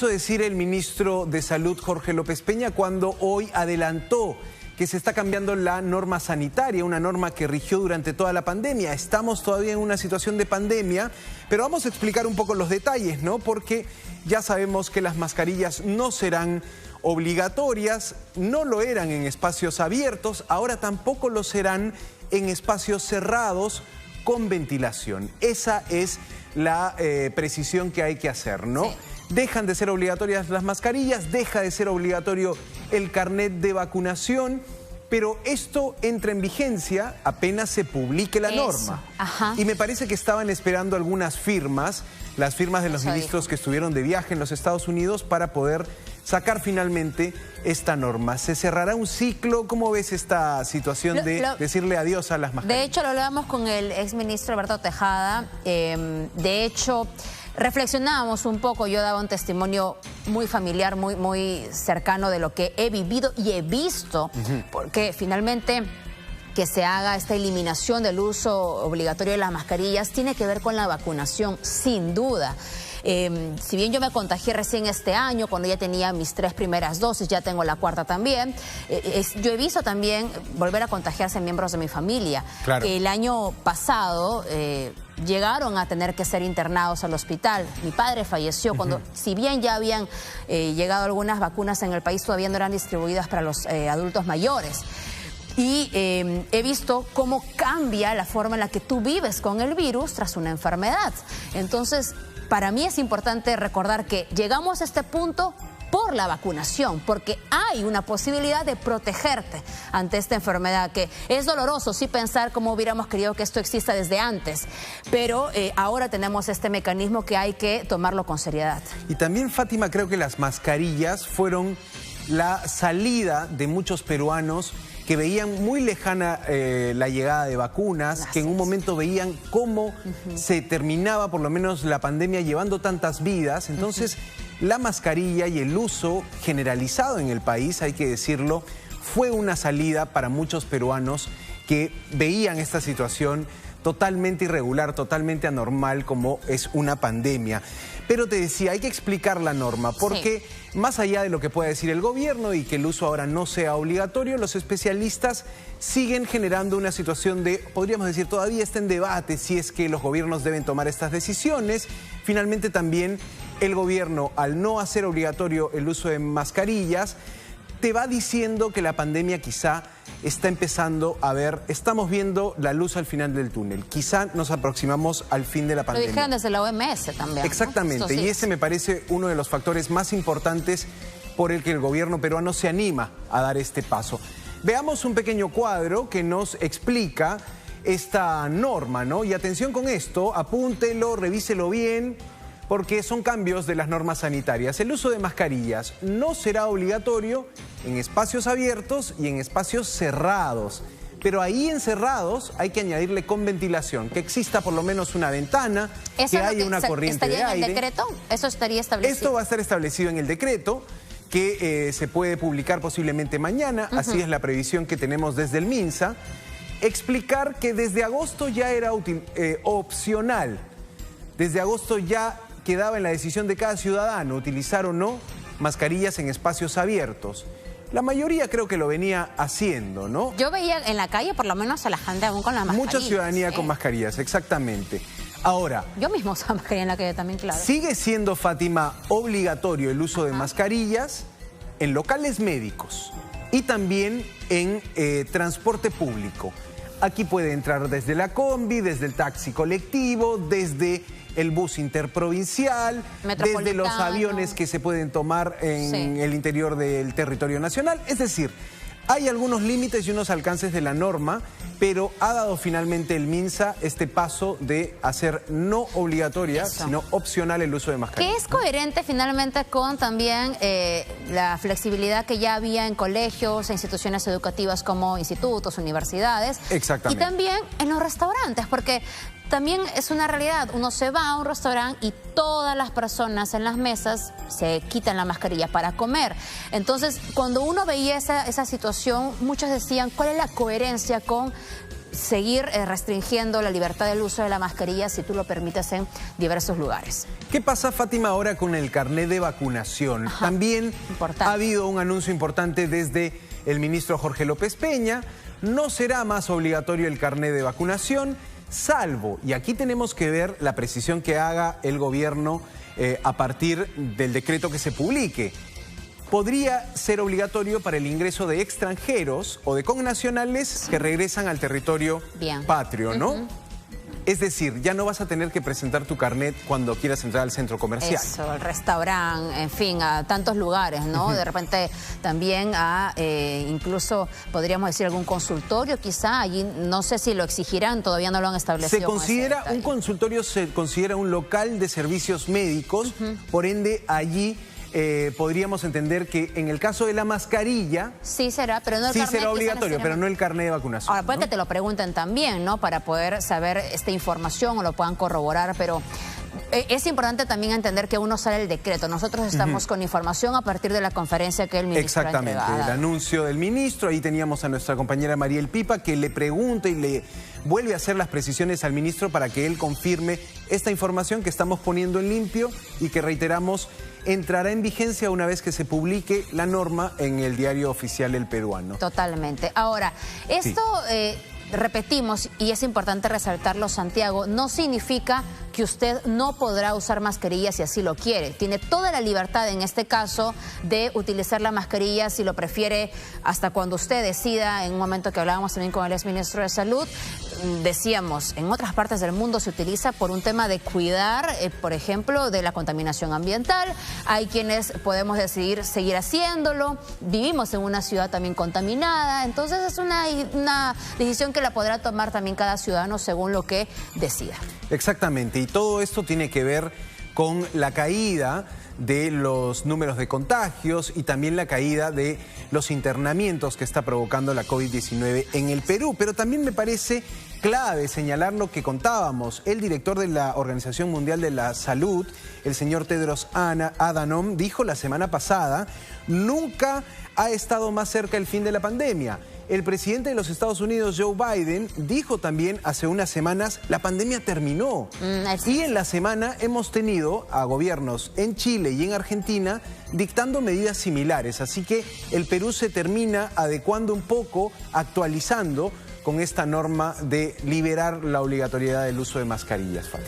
Decir el ministro de Salud, Jorge López Peña, cuando hoy adelantó que se está cambiando la norma sanitaria, una norma que rigió durante toda la pandemia. Estamos todavía en una situación de pandemia, pero vamos a explicar un poco los detalles, ¿no? Porque ya sabemos que las mascarillas no serán obligatorias, no lo eran en espacios abiertos, ahora tampoco lo serán en espacios cerrados con ventilación. Esa es la precisión que hay que hacer, ¿no? Sí. Dejan de ser obligatorias las mascarillas, deja de ser obligatorio el carnet de vacunación, pero esto entra en vigencia apenas se publique la norma. Ajá. Y me parece que estaban esperando algunas firmas, las firmas de los ministros que estuvieron de viaje en los Estados Unidos para poder sacar finalmente esta norma. ¿Se cerrará un ciclo? ¿Cómo ves esta situación de decirle adiós a las mascarillas? De hecho, lo hablábamos con el exministro Alberto Tejada. De hecho, reflexionábamos un poco, yo daba un testimonio muy familiar, muy cercano de lo que he vivido y he visto, porque finalmente que se haga esta eliminación del uso obligatorio de las mascarillas tiene que ver con la vacunación, sin duda. Si bien yo me contagié recién este año, cuando ya tenía mis 3 primeras dosis, ya tengo la 4ª también, yo he visto también volver a contagiarse miembros de mi familia. Claro. El año pasado llegaron a tener que ser internados al hospital. Mi padre falleció cuando, si bien ya habían llegado algunas vacunas en el país, todavía no eran distribuidas para los adultos mayores. Y he visto cómo cambia la forma en la que tú vives con el virus tras una enfermedad. Entonces, para mí es importante recordar que llegamos a este punto por la vacunación, porque hay una posibilidad de protegerte ante esta enfermedad, que es doloroso sí pensar cómo hubiéramos querido que esto exista desde antes, pero ahora tenemos este mecanismo que hay que tomarlo con seriedad. Y también, Fátima, creo que las mascarillas fueron la salida de muchos peruanos que veían muy lejana la llegada de vacunas, que en un momento veían cómo se terminaba por lo menos la pandemia llevando tantas vidas. Entonces, la mascarilla y el uso generalizado en el país, hay que decirlo, fue una salida para muchos peruanos que veían esta situación totalmente irregular, totalmente anormal, como es una pandemia. Pero te decía, hay que explicar la norma, porque más allá de lo que pueda decir el gobierno y que el uso ahora no sea obligatorio, los especialistas siguen generando una situación de, podríamos decir, todavía está en debate si es que los gobiernos deben tomar estas decisiones. Finalmente también el gobierno, al no hacer obligatorio el uso de mascarillas, te va diciendo que la pandemia quizá está empezando a ver, estamos viendo la luz al final del túnel. Quizá nos aproximamos al fin de la pandemia. Lo dijeron desde la OMS también. Exactamente, ¿no? Y ese me parece uno de los factores más importantes por el que el gobierno peruano se anima a dar este paso. Veamos un pequeño cuadro que nos explica esta norma, ¿no? Y atención con esto, apúntelo, revíselo bien, porque son cambios de las normas sanitarias. El uso de mascarillas no será obligatorio en espacios abiertos y en espacios cerrados. Pero ahí encerrados hay que añadirle con ventilación, que exista por lo menos una ventana, que haya una corriente de aire. ¿Estaría en el decreto? ¿Eso estaría establecido? Esto va a estar establecido en el decreto, que se puede publicar posiblemente mañana, así es la previsión que tenemos desde el MINSA. Explicar que desde agosto ya era opcional, desde agosto ya quedaba en la decisión de cada ciudadano utilizar o no mascarillas en espacios abiertos. La mayoría creo que lo venía haciendo, ¿no? Yo veía en la calle por lo menos a la gente aún con las mascarillas. Mucha ciudadanía con mascarillas, exactamente. Ahora, yo mismo usaba mascarilla en la calle también, claro. Sigue siendo, Fátima, obligatorio el uso de mascarillas en locales médicos y también en transporte público. Aquí puede entrar desde la combi, desde el taxi colectivo, desde el bus interprovincial, desde los aviones que se pueden tomar en el interior del territorio nacional. Es decir, hay algunos límites y unos alcances de la norma, pero ha dado finalmente el MINSA este paso de hacer no obligatoria, sino opcional el uso de mascarillas. Que es coherente finalmente con también la flexibilidad que ya había en colegios e instituciones educativas como institutos, universidades. Exactamente. Y también en los restaurantes, porque también es una realidad, uno se va a un restaurante y todas las personas en las mesas se quitan la mascarilla para comer. Entonces, cuando uno veía esa situación, muchos decían, ¿cuál es la coherencia con seguir restringiendo la libertad del uso de la mascarilla si tú lo permites en diversos lugares. ¿Qué pasa, Fátima, ahora con el carnet de vacunación? También ha habido un anuncio importante desde el ministro Jorge López Peña. No será más obligatorio el carnet de vacunación, salvo, y aquí tenemos que ver la precisión que haga el gobierno a partir del decreto que se publique. Podría ser obligatorio para el ingreso de extranjeros o de connacionales que regresan al territorio patrio, ¿no? Es decir, ya no vas a tener que presentar tu carnet cuando quieras entrar al centro comercial. Eso, al restaurante, en fin, a tantos lugares, ¿no? De repente también a, incluso podríamos decir algún consultorio, quizá, allí no sé si lo exigirán, todavía no lo han establecido. Se considera, un consultorio se considera un local de servicios médicos, por ende allí podríamos entender que en el caso de la mascarilla sí será, pero no el sí carnet, será obligatorio, pero no el carnet de vacunación. Ahora, puede ¿no? que te lo pregunten también, ¿no? Para poder saber esta información o lo puedan corroborar, pero es importante también entender que uno sale el decreto. Nosotros estamos con información a partir de la conferencia que el ministro ha entregado. Exactamente, el anuncio del ministro. Ahí teníamos a nuestra compañera Mariel Pipa que le pregunta y le vuelve a hacer las precisiones al ministro para que él confirme esta información que estamos poniendo en limpio y que, reiteramos, entrará en vigencia una vez que se publique la norma en el diario oficial El Peruano. Totalmente. Ahora, esto, repetimos, y es importante resaltarlo, Santiago, no significa que usted no podrá usar mascarilla si así lo quiere. Tiene toda la libertad en este caso de utilizar la mascarilla si lo prefiere hasta cuando usted decida. En un momento que hablábamos también con el exministro de Salud, decíamos, en otras partes del mundo se utiliza por un tema de cuidar, por ejemplo, de la contaminación ambiental. Hay quienes podemos decidir seguir haciéndolo. Vivimos en una ciudad también contaminada, entonces es una decisión que la podrá tomar también cada ciudadano según lo que decida. Exactamente, y todo esto tiene que ver con la caída de los números de contagios y también la caída de los internamientos que está provocando la COVID-19 en el Perú. Pero también me parece clave señalar lo que contábamos. El director de la Organización Mundial de la Salud, el señor Tedros Adhanom, dijo la semana pasada: nunca ha estado más cerca el fin de la pandemia. El presidente de los Estados Unidos, Joe Biden, dijo también hace unas semanas: la pandemia terminó. Y en la semana hemos tenido a gobiernos en Chile y en Argentina dictando medidas similares. Así que el Perú se termina adecuando un poco, actualizando con esta norma de liberar la obligatoriedad del uso de mascarillas, Fátima.